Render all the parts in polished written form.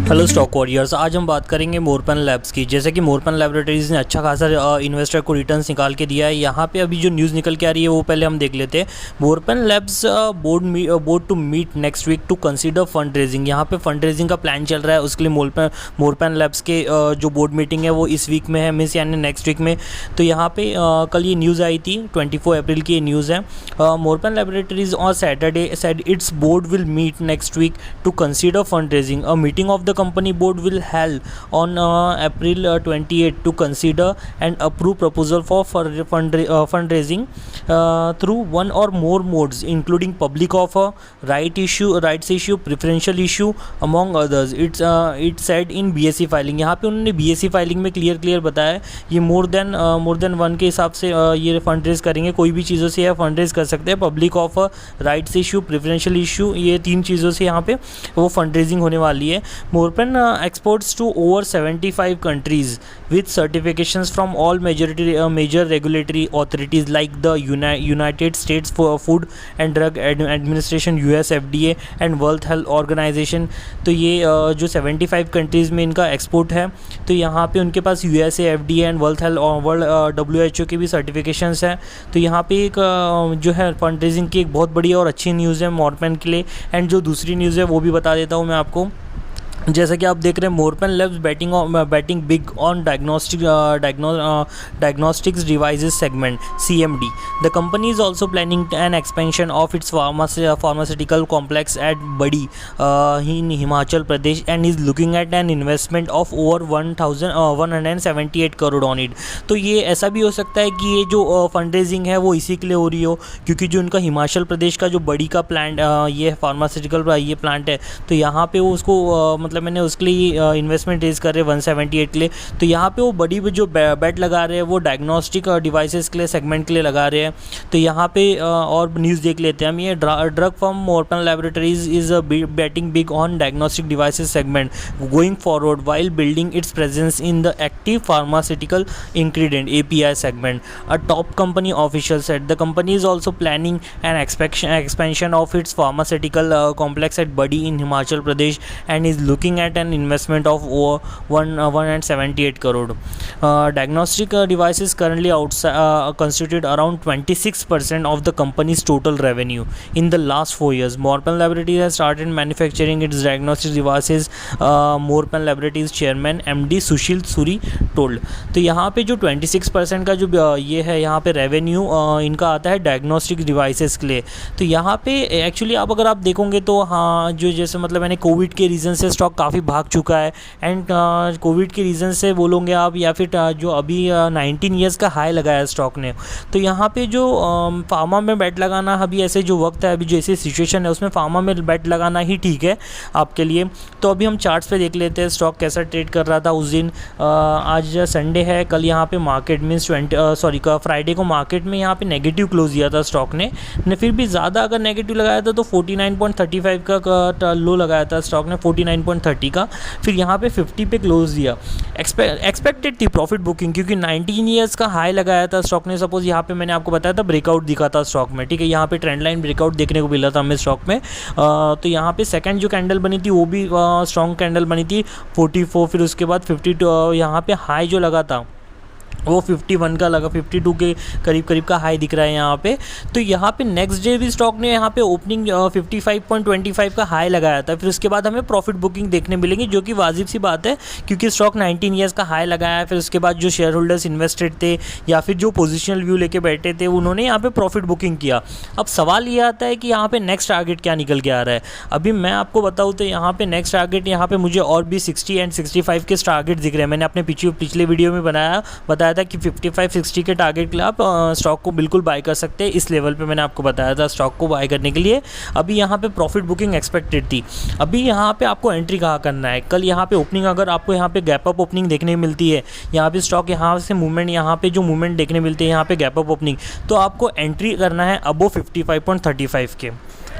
Hello stock warriors, आज हम बात करेंगे मोरपन लैब्स की। जैसे कि मोरपन लैबोरेटरीज़ ने अच्छा खासा इन्वेस्टर को रिटर्न्स निकाल के दिया है। यहाँ पे अभी जो न्यूज़ निकल के आ रही है वो पहले हम देख लेते हैं। Morepen labs board to meet next week to consider fund raising. यहाँ पे फंड रेजिंग का प्लान चल रहा है, उसके लिए मोरपन लैब्स के जो बोर्ड मीटिंग है वो इस वीक में है, मीन्स यानी नेक्स्ट वीक में। तो यहाँ पे कल ये न्यूज़ आई थी, 24 अप्रैल की ये न्यूज़ है। Morepen laboratories on Saturday said its board will meet next week to consider fund raising. A meeting of the company board will held on April 28 to consider and approve proposal for fundraising through one or more modes, including public offer, rights issue, preferential issue, among others. It said in BSE filing। यहाँ पे उन्होंने BSE filing में clear बताया ये more than one के हिसाब से ये फंड रेज करेंगे। कोई भी चीज़ों से यह फंड रेज कर सकते हैं। Public offer, rights issue, preferential issue, ये 3 चीज़ों से यहाँ पे वो फंड रेजिंग होने वाली है। Morpan exports to over 75 countries with certifications from all major regulatory authorities like the United States Food and Drug Administration US FDA and World Health Organization। तो ये जो 75 कंट्रीज़ में इनका एक्सपोर्ट है, तो यहाँ पे उनके पास USA FDA and world WHO की भी सर्टिफिकेशंस हैं। तो यहाँ पे एक जो है फंड रेजिंग की एक बहुत बड़ी और अच्छी न्यूज़ है मोरपन के लिए। एंड जो दूसरी न्यूज़ है वो भी बता देता हूँ मैं आपको। जैसा कि आप देख रहे हैं, Morepen labs betting big on diagnostics devices segment CMD। The company is also planning an expansion of its pharmaceutical complex at Baddi in Himachal Pradesh and is looking at an investment of over 178 crore on it. तो ये ऐसा भी हो सकता है कि ये जो फंड रेजिंग है वो इसी के लिए हो रही हो, क्योंकि जो उनका हिमाचल प्रदेश का जो बड़ी का प्लांट ये फार्मास्यूटिकल ये प्लांट है, तो यहाँ पे वो उसको मतलब मैंने उसके लिए इन्वेस्टमेंट रेज कर रहे हैं 178 के लिए। तो यहाँ पे वो बड़ी जो बेट लगा रहे हैं वो डायग्नोस्टिक डिवाइसेस के लिए सेगमेंट के लिए लगा रहे हैं। तो यहाँ पे और न्यूज़ देख लेते हैं हम। ये drug firm Morepen laboratories is betting big on diagnostic devices segment going forward while building its presence in the active pharmaceutical ingredient API segment। A top company official said the company is also planning an expansion of its pharmaceutical complex at Badi in Himachal Pradesh and is looking at an investment of over 178 crore। Diagnostic devices currently constitute around 26% of the company's total revenue in the last 4 years। Morpan Laboratories has started manufacturing its diagnostic devices, Morpan Laboratories chairman MD Sushil Suri told। तो यहाँ पे जो 26% का जो ये है यहाँ पे रेवेन्यू इनका आता है डायग्नोस्टिक डिवाइसेस के लिए। तो यहाँ पे एक्चुअली अगर आप देखोगे तो हाँ, जो जैसे मतलब मैंने कोविड के रीज़न से स्टॉक काफ़ी भाग चुका है। एंड कोविड के रीज़न से बोलोगे आप, या फिर जो अभी 19 ईयर्स का हाई लगाया है स्टॉक ने। तो यहाँ पे जो फार्मा में बेट लगाना, अभी ऐसे जो वक्त है, अभी जो ऐसी सिचुएशन है, उसमें फार्मा में बेट लगाना ही ठीक है आपके लिए। तो अभी हम चार्ट्स पे देख लेते हैं स्टॉक कैसा ट्रेड कर रहा था उस दिन। आज संडे है, कल यहाँ पे मार्केट मीन्स फ्राइडे को मार्केट में यहाँ पे नेगेटिव क्लोज दिया था स्टॉक ने फिर भी ज़्यादा अगर नेगेटिव लगाया था तो 49.35 का लो लगाया था स्टॉक ने, 49.30 का। फिर यहाँ पे 50 पे क्लोज दिया। एक्सपेक्टेड थी प्रॉफिट बुकिंग, क्योंकि 19 ईयर्स का हाई लगाया था स्टॉक ने। सपोज यहाँ पे मैंने आपको बताया था ब्रेकआउट दिखा था स्टॉक में, ठीक है। यहाँ पे ट्रेंड लाइन ब्रेकआउट देखने को मिला था हमें स्टॉक में। तो यहाँ पे सेकंड जो कैंडल बनी थी वो भी स्ट्रॉन्ग कैंडल बनी थी 44। फिर उसके बाद 52 यहाँ पे हाई जो लगा था वो 51 का लगा, 52 के करीब का हाई दिख रहा है यहाँ पे। तो यहाँ पे नेक्स्ट डे भी स्टॉक ने यहाँ पे ओपनिंग 55.25 का हाई लगाया था। फिर उसके बाद हमें प्रॉफिट बुकिंग देखने मिलेंगी, जो कि वाजिब सी बात है, क्योंकि स्टॉक 19 ईयर्स का हाई लगाया। फिर उसके बाद जो शेयर होल्डर्स इन्वेस्टेड थे या फिर जो पोजिशनल व्यू लेके बैठे थे, उन्होंने यहाँ पे प्रॉफिट बुकिंग किया। अब सवाल ये आता है कि यहाँ पे नेक्स्ट टारगेट क्या निकल के आ रहा है। अभी मैं आपको बताऊँ तो यहाँ पे नेक्स्ट टारगेट यहाँ पे मुझे और भी 60 एंड 65 के टारगेट दिख रहे हैं। मैंने अपने पिछले वीडियो में बताया था कि 55-60 के टारगेट के लिए आप स्टॉक को बिल्कुल बाय कर सकते हैं। इस लेवल पे मैंने आपको बताया था स्टॉक को बाय करने के लिए। अभी यहाँ पे प्रॉफिट बुकिंग एक्सपेक्टेड थी। अभी यहाँ पे आपको एंट्री कहाँ करना है। कल यहाँ पे ओपनिंग अगर आपको यहाँ पे गैप अप ओपनिंग देखने मिलती है, यहाँ पे स्टॉक यहाँ से मूवमेंट, यहाँ पे जो मूवमेंट देखने मिलती है यहाँ पे गैप अप ओपनिंग, तो आपको एंट्री करना है अबो 55.35 के।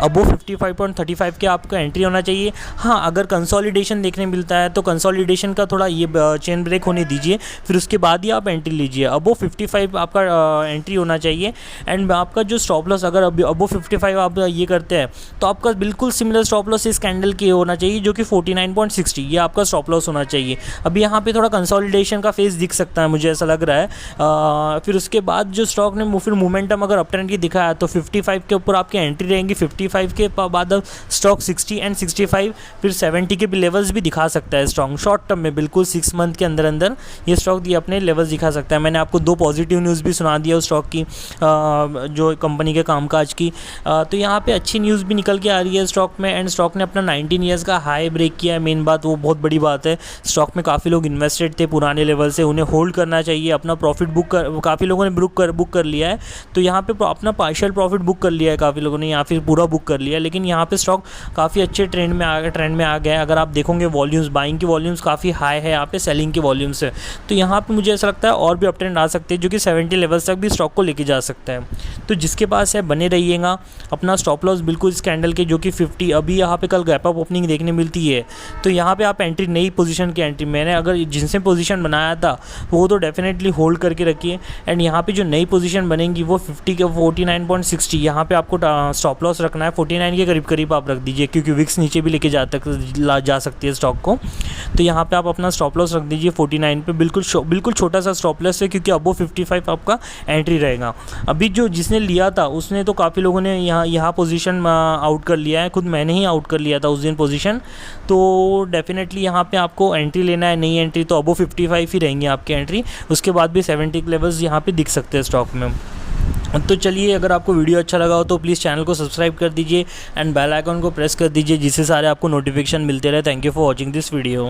अबो 55.35 के आपका एंट्री होना चाहिए। हाँ, अगर कंसोलिडेशन देखने मिलता है तो कंसोलिडेशन का थोड़ा ये चेन ब्रेक होने दीजिए, फिर उसके बाद ही आप एंट्री लीजिए। अबो 55 आपका एंट्री होना चाहिए। एंड आपका जो स्टॉप लॉस अगर अबो 55 आप ये करते हैं तो आपका बिल्कुल सिमिलर स्टॉप लॉस इस कैंडल की होना चाहिए जो कि 49.60, ये आपका स्टॉप लॉस होना चाहिए। अभी यहाँ पे थोड़ा कंसोलिडेशन का फेज दिख सकता है, मुझे ऐसा लग रहा है। फिर उसके बाद जो स्टॉक ने फिर मोमेंटम अगर अप ट्रेंड की दिखाया तो 55 के ऊपर आपकी एंट्री रहेंगी। 55 के बाद स्टॉक 60 एंड 65 फिर 70 के भी लेवल्स भी दिखा सकता है स्ट्रॉन्ग शॉर्ट टर्म में। बिल्कुल 6 मंथ के अंदर अंदर ये स्टॉक ये अपने लेवल्स दिखा सकता है। मैंने आपको 2 पॉजिटिव न्यूज़ भी सुना दिया उस स्टॉक की, जो कंपनी के कामकाज की। तो यहाँ पे अच्छी न्यूज़ भी निकल के आ रही है स्टॉक में। एंड स्टॉक ने अपना 19 ईयर्स का हाई ब्रेक किया है, मेन बात वो बहुत बड़ी बात है। स्टॉक में काफ़ी लोग इन्वेस्टेड थे पुराने लेवल से, उन्हें होल्ड करना चाहिए। अपना प्रॉफिट काफ़ी लोगों ने बुक कर लिया है, तो यहाँ पे अपना पार्शियल प्रॉफिट बुक कर लिया है काफ़ी लोगों ने, या फिर पूरा बुक कर लिया है। लेकिन यहाँ पे स्टॉक काफ़ी अच्छे ट्रेंड में आ गया है। अगर आप देखोगे वॉल्यूम्स, बाइंग की वॉल्यूम्स काफ़ी हाई है यहाँ पे, सेलिंग की वॉल्यूम्स है। तो यहाँ पे मुझे ऐसा लगता है और भी अप ट्रेंड आ सकते हैं जो कि 70 लेवल्स तक भी स्टॉक को लेके जा सकता है। तो जिसके पास है बने रहिएगा। अपना स्टॉप लॉस बिल्कुल इस कैंडल के जो कि 50, अभी यहाँ पे कल गैप अप ओपनिंग देखने मिलती है, तो यहाँ पे आप एंट्री, नई पोजीशन की एंट्री, मैंने अगर जिनसे पोजीशन बनाया था वो तो डेफिनेटली होल्ड करके रखिए। एंड यहाँ पे जो नई पोजीशन बनेगी वो 50 के 49.60, यहाँ पे आपको स्टॉप लॉस रखना है। 49 के करीब करीब आप रख दीजिए, क्योंकि विक्स नीचे भी लेके जा सकती है स्टॉक को। तो यहाँ पे आप अपना स्टॉप लॉस रख दीजिए 49 पे, बिल्कुल छोटा सा स्टॉप लॉस है, क्योंकि अबो 55 आपका एंट्री रहेगा। अभी जो जिसने लिया था उसने तो काफ़ी लोगों ने यहाँ पोजीशन आउट कर लिया है, खुद मैंने ही आउट कर लिया था उस दिन पोजीशन। तो डेफिनेटली यहाँ पे आपको एंट्री लेना है, नई एंट्री तो अबो 55 ही रहेंगी आपकी एंट्री। उसके बाद भी 70 लेवल्स यहाँ पे दिख सकते हैं स्टॉक में। तो चलिए, अगर आपको वीडियो अच्छा लगा हो तो प्लीज़ चैनल को सब्सक्राइब कर दीजिए एंड बेल आइकन को प्रेस कर दीजिए, जिससे सारे आपको नोटिफिकेशन मिलते रहे। Thank you for watching this video.